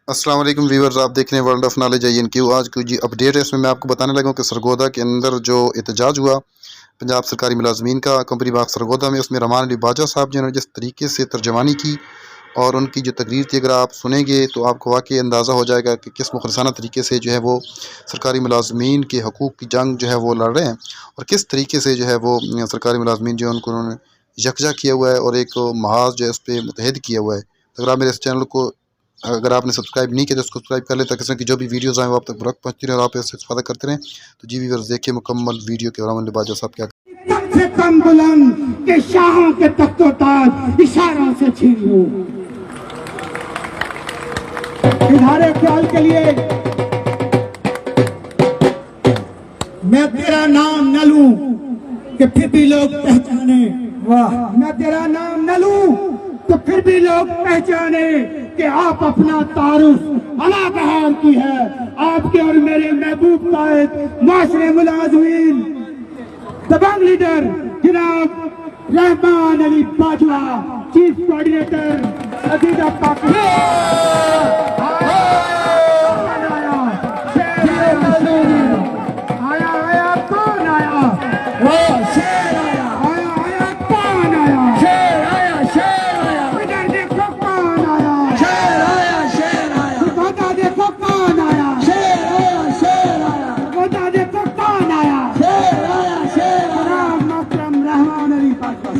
अस्सलाम वालेकुम व्यूअर्स, आप देख रहे हैं वर्ल्ड ऑफ नॉलेज INQ। आज की जी अपडेट है, इसमें मैं आपको बताने लगा हूँ कि सरगोदा के अंदर जो एहतजाज हुआ पंजाब सरकारी मुलाजमीन का कंपनी बाग सरगोदा में, उसमें रहमान अली बाजा साहब जिन्होंने जिस तरीके से तर्जमानी की और उनकी जो तकरीर थी, अगर आप सुनेंगे तो आपको वाकई अंदाज़ा हो जाएगा कि किस मुखलसाना तरीके से जो है वो सरकारी मुलाजमीन के हकूक़ की जंग जो है वो लड़ रहे हैं और किस तरीके से जो है वो सरकारी मुलाजमीन जो है उनको उन्होंने यकजा किया हुआ है और एक महाज जो है उस पर मुतहद किया हुआ है। तो अगर आप मेरे इस चैनल को अगर आपने सब्सक्राइब नहीं किया तो उसको सब्सक्राइब कर लें ताकि इसमें की जो भी वीडियोज़ आएँ वो आप तक बरकत पहुँचती रहे और आप इससे इस्तेफादा करते रहें। तो जी व्यूअर्स, देखिए मुकम्मल वीडियो के रहमान अली बाजा साहब क्या सबसे कम बुलंद के शाहों के तख्तो ताज इशारों से छीन लूं। इधारे ख्याल के लिए मैं तेरा नाम न लूं कि फिर भी लोग पहचाने, वाह, मैं तेरा नाम न लूं तो फिर भी लोग पहचाने कि आप अपना तारुफ अला बहार की है। आपके और मेरे महबूब कायद माशरे मुलाजमीन दबंग लीडर जनाब रहमान अली बाजवा, चीफ कोऑर्डिनेटर अजीजा पाकिस्तान आया कौन आया, वो शेर आया, आया कौन आया, शेर आया, शेर आया, इधर देखो कौन आया, शेर आया, शेर आया, बता देखो कौन आया, शेर आया, शेर आया, बता देखो कौन आया, शेर आया, शेर आया, मोहतरम रहमान अली बाजवा।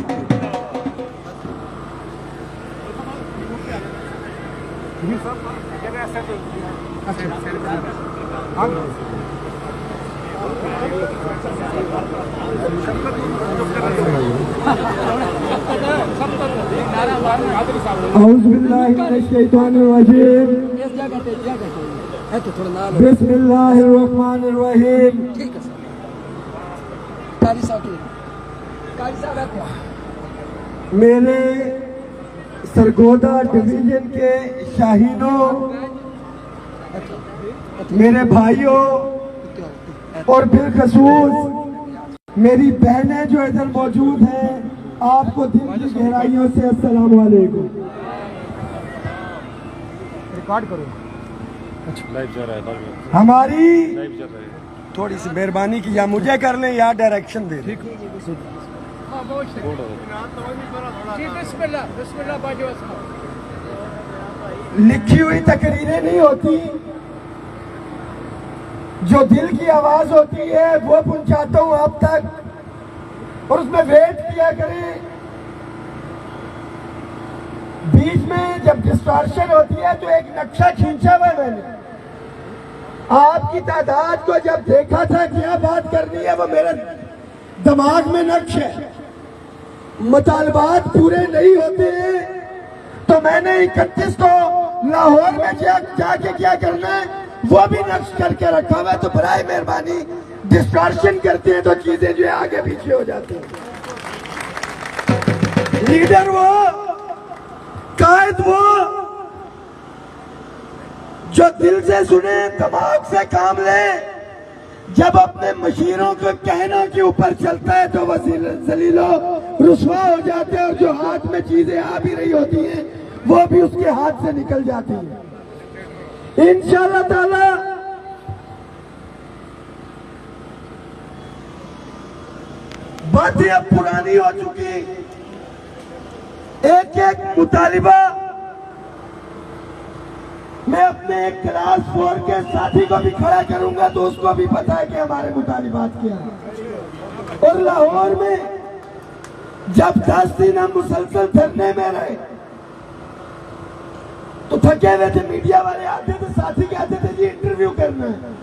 बिस्मिल्लाहिर्रहमानिर्रहीम। मेरे सरगोदा डिवीजन के शाहीनों, मेरे भाइयों और बिलखसूस मेरी बहनें जो इधर मौजूद हैं, आपको दिल की गहराइयों से अस्सलाम वालेकुम। रिकॉर्ड करो। अच्छा, लाइव जा रहा है। हमारी थोड़ी सी मेहरबानी की, या मुझे कर लें या डायरेक्शन दे दें। लिखी हुई तकरीरें नहीं होती, जो दिल की आवाज होती है वो पहुंचाता हूं आप तक और उसमें वेट किया करें। बीच में जब डिस्टॉर्शन होती है तो एक नक्शा खींचा हुआ मैंने, आपकी तादाद को जब देखा था क्या बात करनी है वो मेरे दिमाग में नक्श है। मुतालबात पूरे नहीं होते हैं तो मैंने 31 को लाहौर में जाके क्या करना है वो भी नक्श करके रखा हुआ है। तो बराए मेहरबानी डिस्टॉर्शन करते हैं तो चीजें जो है आगे पीछे हो जाती हैं। लीडर वो, कायद वो जो दिल से सुने, दिमाग से काम ले। जब अपने मशीरों के कहना के ऊपर चलता है तो वह जलीलो रुसवा हो जाते हैं और जो हाथ में चीजें आ भी रही होती हैं वो भी उसके हाथ से निकल जाती है। इंशाअल्लाह ताला बातें अब पुरानी हो चुकी, एक एक मुतालिबा मैं अपने एक क्लास 4 के साथी को भी खड़ा करूंगा तो उसको भी पता है कि हमारे मुतालिबात क्या है। और लाहौर में जब 10 दिन हम मुसलसल धरने में रहे तो थके हुए थे, मीडिया वाले आते थे, साथी कहते थे जी इंटरव्यू करना है।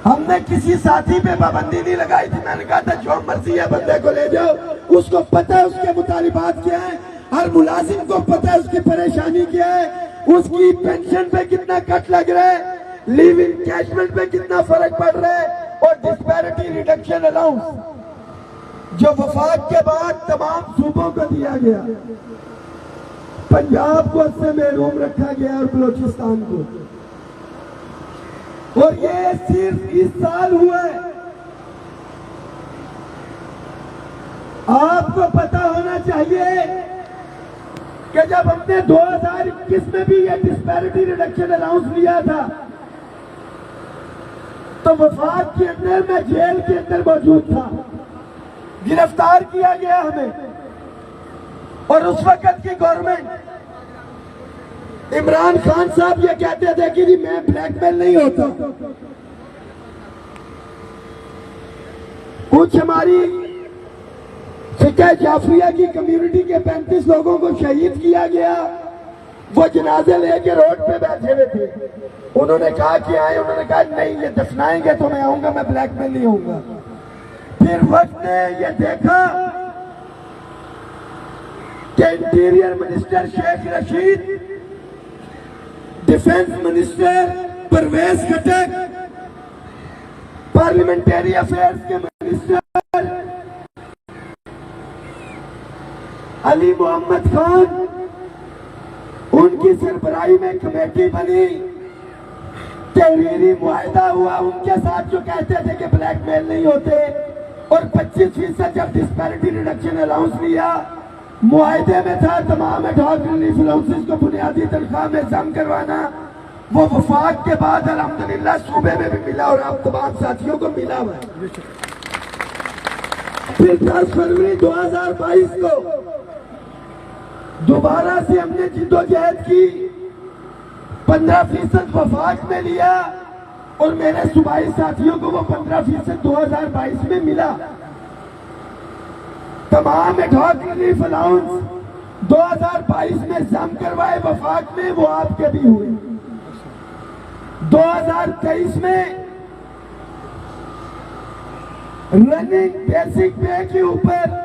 हमने किसी साथी पे पाबंदी नहीं लगाई थी, मैंने कहा था जो मर्जी है बंदे को ले जाओ, उसको पता है उसके मुतालिबात क्या है, हर मुलाजिम को पता है उसकी परेशानी क्या है, उसकी पेंशन पे कितना कट लग रहा है, लीव इनकैशमेंट पे कितना फर्क पड़ रहा है और डिस्पैरिटी रिडक्शन अलाउंस जो वफाक के बाद तमाम सूबों को दिया गया, पंजाब को उससे महरूम रखा गया और बलोचिस्तान को, और ये सिर्फ इस साल हुआ है। आपको पता होना चाहिए कि जब हमने 2021 में भी ये डिस्पैरिटी रिडक्शन अनाउंस लिया था तो वफाक के अंदर मैं जेल के अंदर मौजूद था, गिरफ्तार किया गया हमें। और उस वक्त की गवर्नमेंट, इमरान खान साहब ये कहते थे कि जी मैं ब्लैकमेल नहीं होता। कुछ हमारी फिक्र जाफरिया की कम्युनिटी के 35 लोगों को शहीद किया गया, वो जनाजे लेके रोड पे बैठे हुए थे। उन्होंने कहा कि आए, उन्होंने कहा नहीं ये दफनाएंगे तो मैं आऊंगा, मैं ब्लैकमेल नहीं होऊंगा। फिर वक्त ने ये देखा कि interior minister Sheikh Rashid, defence minister Pervez Khattak, parliamentary affairs के मिनिस्टर अली मोहम्मद खान, उनकी सरबराही में कमेटी बनी, तहरीरी मुआहदा हुआ उनके साथ जो कहते थे कि ब्लैकमेल नहीं होते। और 25% जब डिस्पैरिटी रिडक्शन अलाउंस लिया, मुआहदे में था तमाम एडहॉक रिलीफ अलाउंसेस को बुनियादी तनख्वाह में जम करवाना। वो वफाक के बाद अल्हम्दुलिल्लाह सूबे में भी मिला और आप तमाम साथियों को मिला हुआ है। फिर 10 फरवरी 2022 को दोबारा से हमने जिद्दोजहद की, 15% वफाक में लिया और मेरे सूबाई साथियों को वो 15% 2022 में मिला। तमाम एडहॉक रिलीफ अलाउंस 2022 में जम करवाए वफाक में, वो आपके भी हुए। 2023 में रनिंग बेसिक पे के ऊपर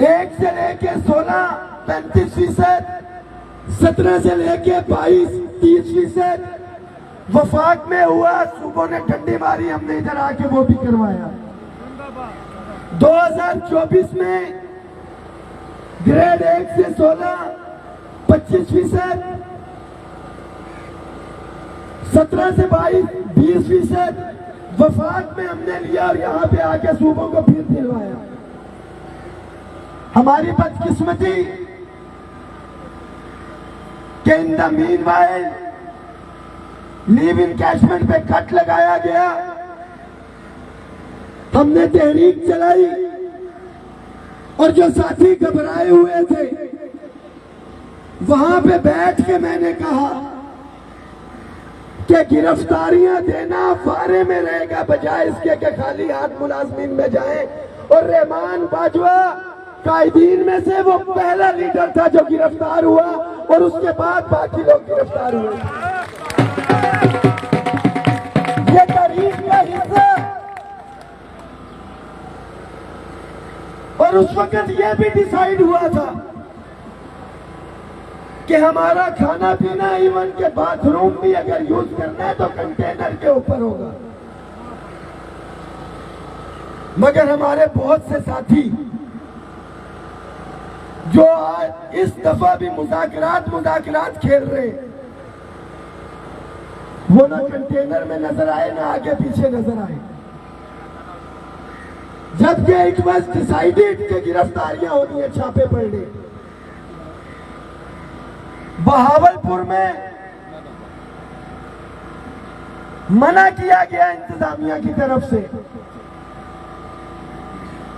1 से लेके 16 35%, 17 से लेके 22 30% वफाक में हुआ। सूबों ने डंडी मारी, हमने इधर आके वो भी करवाया। 2024 में ग्रेड 1 से 16 25%, 17 से 22 20% वफाक में हमने लिया और यहाँ पे आके सूबों को फिर दिलवाया। हमारी बदकिस्मती कि in the meanwhile leave encashment पे कट लगाया गया। हमने तहरीक चलाई और जो साथी घबराए हुए थे वहां पे बैठ के मैंने कहा कि गिरफ्तारियां देना फारे में रहेगा, बजाय इसके कि खाली हाथ मुलाजमीन में जाएं। और रहमान बाजवा कायदीन में से वो पहला लीडर था जो गिरफ्तार हुआ और उसके बाद बाकी लोग गिरफ्तार हुए। ये तारीख का हिस्सा। और उस वक्त ये भी डिसाइड हुआ था कि हमारा खाना पीना इवन के बाथरूम भी अगर यूज करना है तो कंटेनर के ऊपर होगा। मगर हमारे बहुत से साथी जो आज इस दफा भी मुज़ाकरात खेल रहे, वो ना कंटेनर में नजर आए ना आगे पीछे नजर आए। जबकि इट वाज डिसाइडेड कि गिरफ्तारियां होनी है, छापे पड़ने। बहावलपुर में मना किया गया इंतजामिया की तरफ से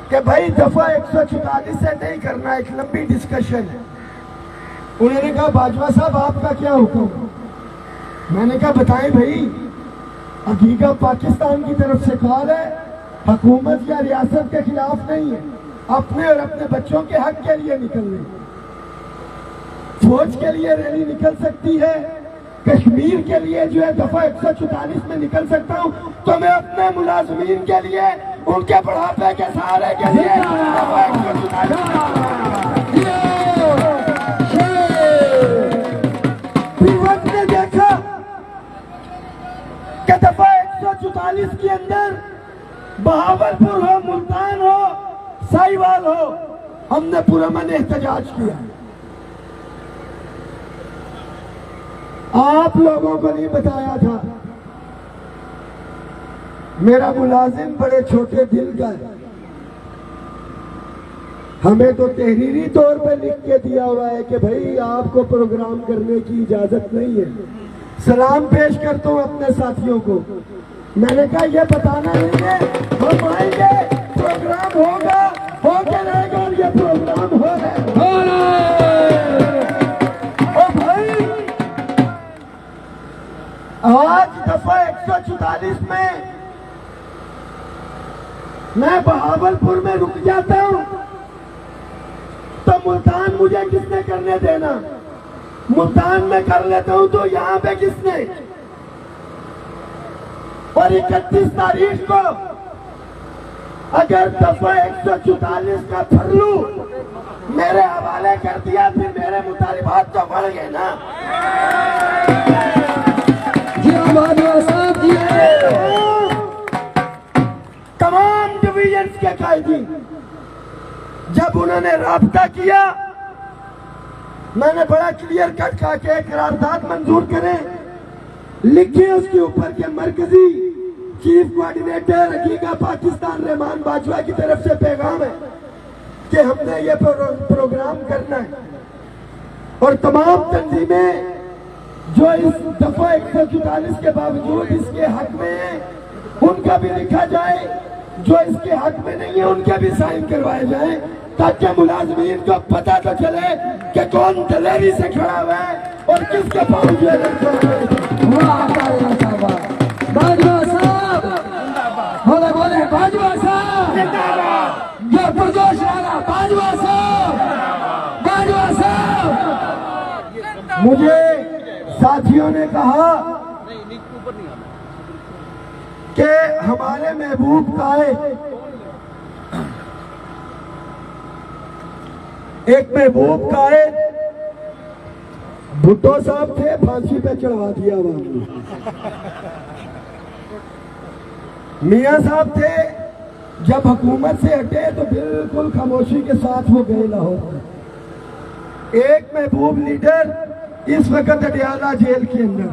कि भाई दफा 144 से नहीं करना, एक लंबी डिस्कशन है। उन्होंने कहा बाजवा साहब आपका क्या हुक्म? मैंने कहा बताएं भाई, हकीकत पाकिस्तान की तरफ से कॉल है, हुकूमत या रियासत के खिलाफ नहीं है, अपने और अपने बच्चों के हक के लिए निकलने। फौज के लिए रैली निकल सकती है, कश्मीर के लिए जो है दफा 144 में निकल सकता हूं, तो मैं अपने मुलाजमीन के लिए, उनके बुढ़ापे के सहारे के लिए दफा 144 ने देखा कि दफा 144 के अंदर बहावलपुर हो, मुल्तान हो, साहिवाल हो, हमने पुरअमन एहतजाज किया। आप लोगों को नहीं बताया था, मेरा मुलाजिम बड़े छोटे दिल का है। हमें तो तहरीरी तौर पे लिख के दिया हुआ है कि भाई आपको प्रोग्राम करने की इजाजत नहीं है। सलाम पेश करता हूँ अपने साथियों को। मैंने कहा ये बताना नहीं है, हम आएंगे, प्रोग्राम होगा, होके रहेगा और ये प्रोग्राम हो रहा है। ओ भाई, आज दफा 144 में मैं बहावलपुर में रुक जाता हूँ तो मुल्तान मुझे किसने करने देना? मुल्तान में कर लेता हूँ तो यहाँ पे किसने? और 31 तारीख को अगर दफा 144 का फरलू मेरे हवाले कर दिया, फिर मेरे मुतालिबात तो बढ़ गए ना। तमाम डिवीजन के कायदी जब उन्होंने राब्ता किया, मैंने बड़ा क्लियर कट कहा कि करारदाद मंजूर करें, लिखे उसके ऊपर के मरकजी चीफ कोऑर्डिनेटर हकीका पाकिस्तान रहमान बाजवा की तरफ से पैगाम है कि हमने ये प्रोग्राम करना है। और तमाम तंजीमें जो इस दफा 144 के बावजूद इसके हक में है, उनका भी लिखा जाए, जो इसके हक में नहीं है उनके भी साइन करवाए जाए, ताकि मुलाजमीन को पता तो चले कि कौन दलेरी से खड़ा हुआ है और किसके बावजूद। बाजवा साहब बोले बोले, बाजवा साहब ये पुरजोश रहा, बाजवा साहब, बाजवा साहब। मुझे साथियों ने कहा कि हमारे महबूब कायद, एक महबूब कायद भुट्टो साहब थे, फांसी पे चढ़वा दिया वहां। मियां साहब थे, जब हुकूमत से हटे तो बिल्कुल खामोशी के साथ वो गए लाहौर। एक महबूब लीडर इस वक्त अडियाला जेल के अंदर।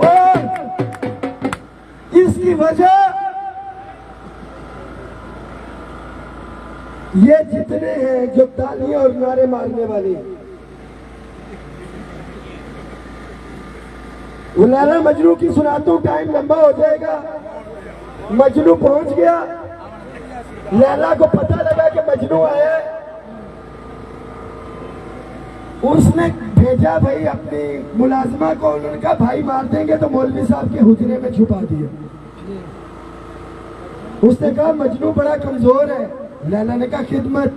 और इसकी वजह ये जितने हैं जो तालियां और नारे मारने वाले, लैला मजनू की सुनाता हूं, टाइम लंबा हो जाएगा। मजनू पहुंच गया, लैला को पता लगा कि मजनू आया है, उसने भेजा भाई अपनी मुलाजमा को, उन्होंने कहा भाई मार देंगे तो मौलवी साहब के हुजरे में छुपा दिया। उसने कहा मजनू बड़ा कमजोर है, लैला ने कहा खिदमत।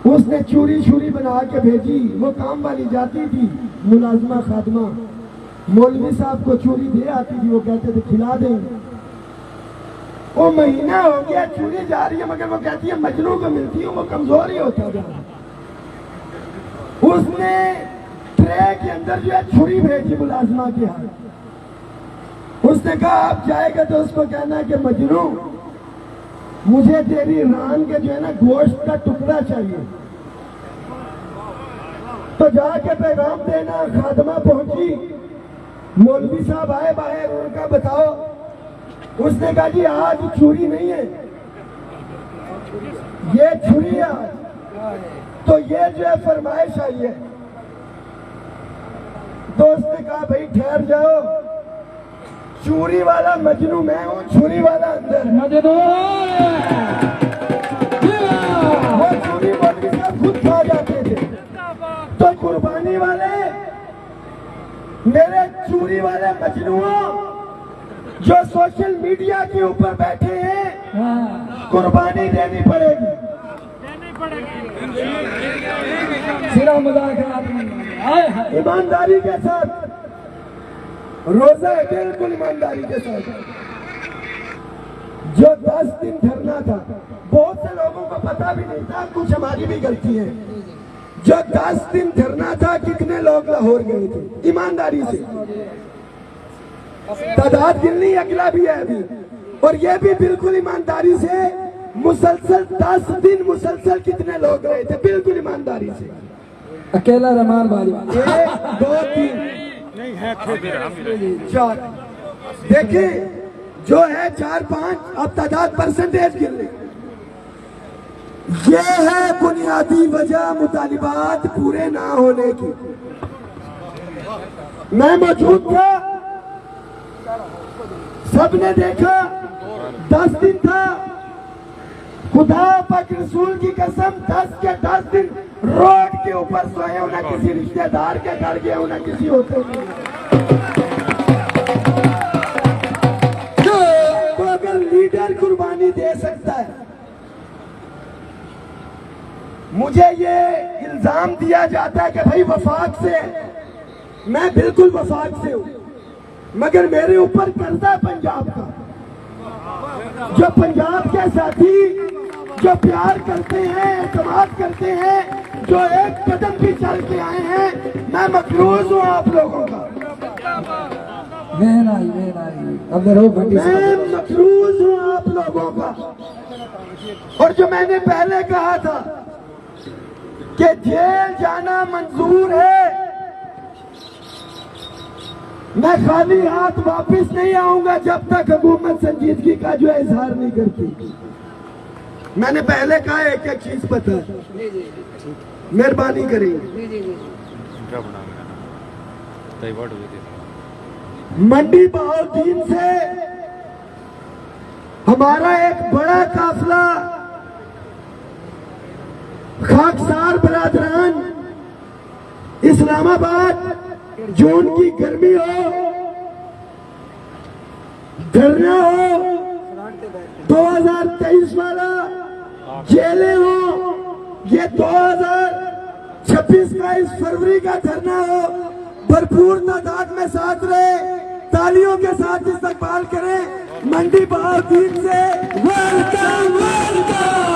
उसने चूरी छुरी बना के भेजी, वो काम वाली जाती थी मुलाजमा खादमा, मौलवी साहब को चूरी दे आती थी, वो कहते थे खिला देंगे। वो महीना हो गया चूरी जा रही है, मगर वो कहती है मजनू को मिलती हूँ, वो कमजोर ही होता जा रहा। उसने ट्रे के अंदर जो है छुरी भेजी मुलाजमा के हाथ। उसने कहा आप जाएगा तो उसको कहना कि मजनू मुझे तेरी रान के जो है ना गोश्त का टुकड़ा चाहिए। तो जाके पैगाम देना। खादमा पहुंची, मौलवी साहब आए बाहर, उनका बताओ। उसने कहा जी आज छुरी नहीं है, ये छुरी है आज। तो ये जो है फरमाइश आई है। तो उसने कहा भाई ठहर जाओ, चूरी वाला मजनू मैं हूँ, छुरी वाला अंदर। मजनू वो चूरी मौलवी साहब खुद खा जाते थे। तो कुर्बानी वाले मेरे चूरी वाले मजनुओं जो सोशल मीडिया के ऊपर बैठे हैं, कुर्बानी देनी पड़ेगी। सिरा मजाक ईमानदारी के साथ रोजा है, बिल्कुल ईमानदारी के साथ। जो 10 दिन धरना था, बहुत से लोगों को पता भी नहीं था, कुछ हमारी भी गलती है। जो 10 दिन धरना था, कितने लोग लाहौर गए थे ईमानदारी से? तादाद गिननी अगला भी है अभी, और ये भी बिल्कुल ईमानदारी से। मुसलसल 10 दिन मुसलसल कितने लोग गए थे बिल्कुल ईमानदारी से? अकेला रहमान बाजवा 1 2 3 4 देखिए जो है 4-5, अब तादाद परसेंटेज गिर रही। ये है बुनियादी वजह मुतालिबात पूरे ना होने की। मैं मौजूद था, सबने देखा, 10 दिन था, खुदा पाक रसूल की कसम 10 के 10 दिन रोड के ऊपर सोए हो, ना किसी रिश्तेदार के घर गए हो, ना किसी होटल में। तो अगर लीडर कुर्बानी दे सकता है, मुझे ये इल्जाम दिया जाता है कि भाई वफाक से, मैं बिल्कुल वफाक से हूं, मगर मेरे ऊपर कर्जा है पंजाब का। जो पंजाब के साथी जो प्यार करते हैं, एतमाद करते हैं, जो एक कदम भी चल के आए हैं, मैं मकरूज हूं आप लोगों का। अब रो बंडी मैं मकरूज हूं आप लोगों का। और जो मैंने पहले कहा था कि जेल जाना मंजूर है, मैं खाली हाथ वापस नहीं आऊंगा जब तक हुकूमत संजीदगी का जो है इजहार नहीं करती। मैंने पहले कहा एक एक चीज पता है, मेहरबानी करेंगे। मंडी बहाउद्दीन से हमारा एक बड़ा काफिला खाकसार बरादरान इस्लामाबाद, जून की गर्मी हो, धरना हो, 2023 वाला जेलें हो, ये 2026 का इस फरवरी का धरना हो, भरपूर तादाद में साथ रहे, तालियों के साथ इस्तकबाल करें। मंडी बहाउद्दीन से वेलकम, वेलकम,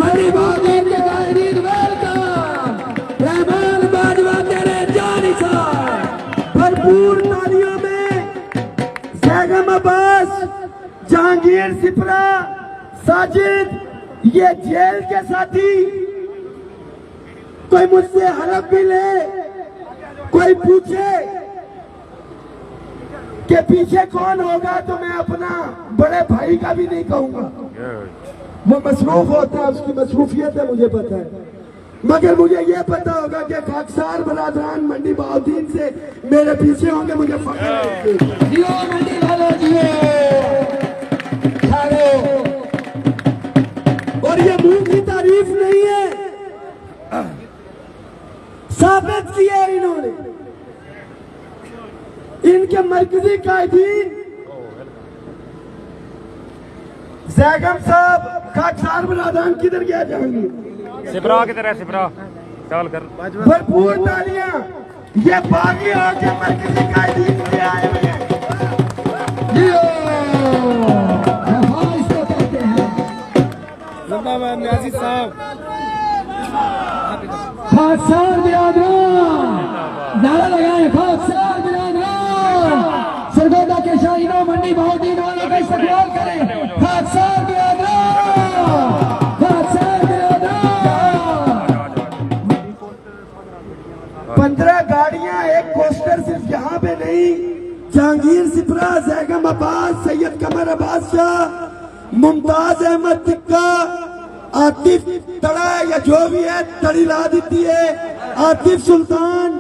मंडी बहाउद्दीन के कायदीन वेलकम, रहमान बाजवा तेरे जानी साहब, भरपूर तालियों में जैगम अब्बास, जहांगीर सिपरा, साजिद, ये जेल के साथी। कोई मुझसे हलफ भी ले, कोई पूछे कि पीछे कौन होगा, तो मैं अपना बड़े भाई का भी नहीं कहूंगा। वो मसरूफ होता है, उसकी मसरूफियत है, मुझे पता है, मगर मुझे ये पता होगा कि खाकसार बरादरान मंडी बहाउद्दीन से मेरे पीछे होंगे, मुझे फख्र है। जियो मंडी वालों जियो। और ये मुंह की तारीफ नहीं है, साबित किया है इन्होंने। इनके मरकजी कायदीन जैगम साहब, खाकसार बरादरान किधर गया जाएंगे? सिपरा किधर है? सिपरा चल कर भरपूर तालियां, ये बागी होकर मरकजी कायदीन से आए हुए हैं। जियो वफा इसको कहते हैं। जिंदाबाद न्याजी साहब। खाकसार बिरादरान नारा लगाए, खाकसार बिरादरान सरगोदा के शाहीनों मंडी बहाउद्दीन वालों का इस्तकबाल करें। खाकसार बिरादरान, खाकसार बिरादरान। 15 गाड़ियां, एक कोस्टर सिर्फ यहाँ पे नहीं, जहांगीर सिपरा, जैगम अब्बास, सैयद कमर अब्बास शाह, मुमताज अहमद टिक्का, आतिफ तड़ा या जो भी है तड़ी ला देती है, आतिफ सुल्तान,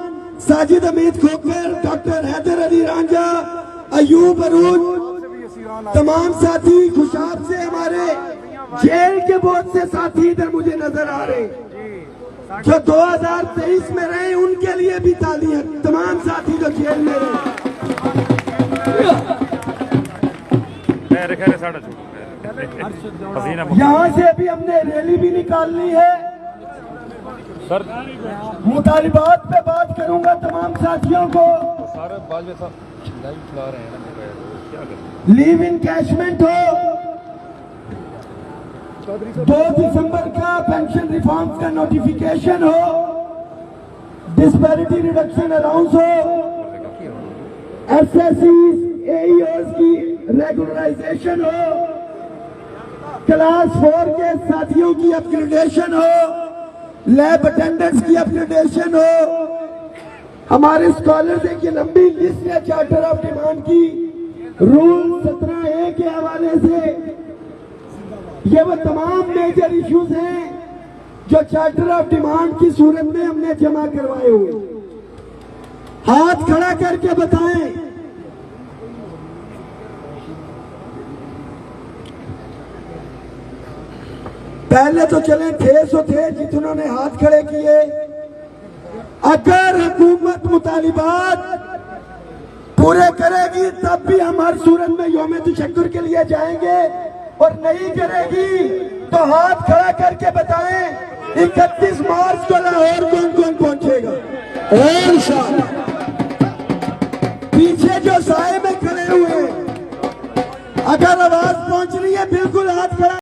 साजिद अमीद खोकर, डॉक्टर हैदर अली रांझा, अयूब अरूज, तमाम साथी खुशाब से हमारे जेल के बहुत से साथी इधर मुझे नजर आ रहे हैं। जो 2023 में रहे उनके लिए भी तालियां, तमाम साथी जो जेल में रहे। यहाँ से भी हमने रैली भी निकालनी है। सर मुतालिबात पे बात करूंगा तमाम साथियों को। सारे बाजवे साहब लाइव चला रहे हैं ना, क्या करें? लीव इनकैशमेंट हो, 2 दिसंबर का पेंशन रिफॉर्म्स का नोटिफिकेशन हो, डिस्पैरिटी रिडक्शन अलाउंस हो, एसएससी एईओस की रेगुलराइजेशन हो, क्लास 4 के साथियों की अपग्रेडेशन हो, लैब अटेंडेंट्स की अपग्रेडेशन हो। हमारे स्कॉलर्स की लंबी लिस्ट है चार्टर ऑफ डिमांड की, रूल 17A के हवाले से ये वो तमाम मेजर इश्यूज हैं जो चार्टर ऑफ डिमांड की सूरत में हमने जमा करवाए हुए। हाथ खड़ा करके बताएं। पहले तो चले थे सो थे जिन्होंने हाथ खड़े किए। अगर हुकूमत मुतालिबात पूरे करेगी तब भी हम हर सूरत में यौम तशक्कुर के लिए जाएंगे, और नहीं करेगी तो हाथ खड़ा करके बताएं 31 मार्च को लाहौर कौन कौन पहुंचेगा। और पीछे जो साए में खड़े हुए, अगर आवाज पहुंच रही है बिल्कुल हाथ खड़ा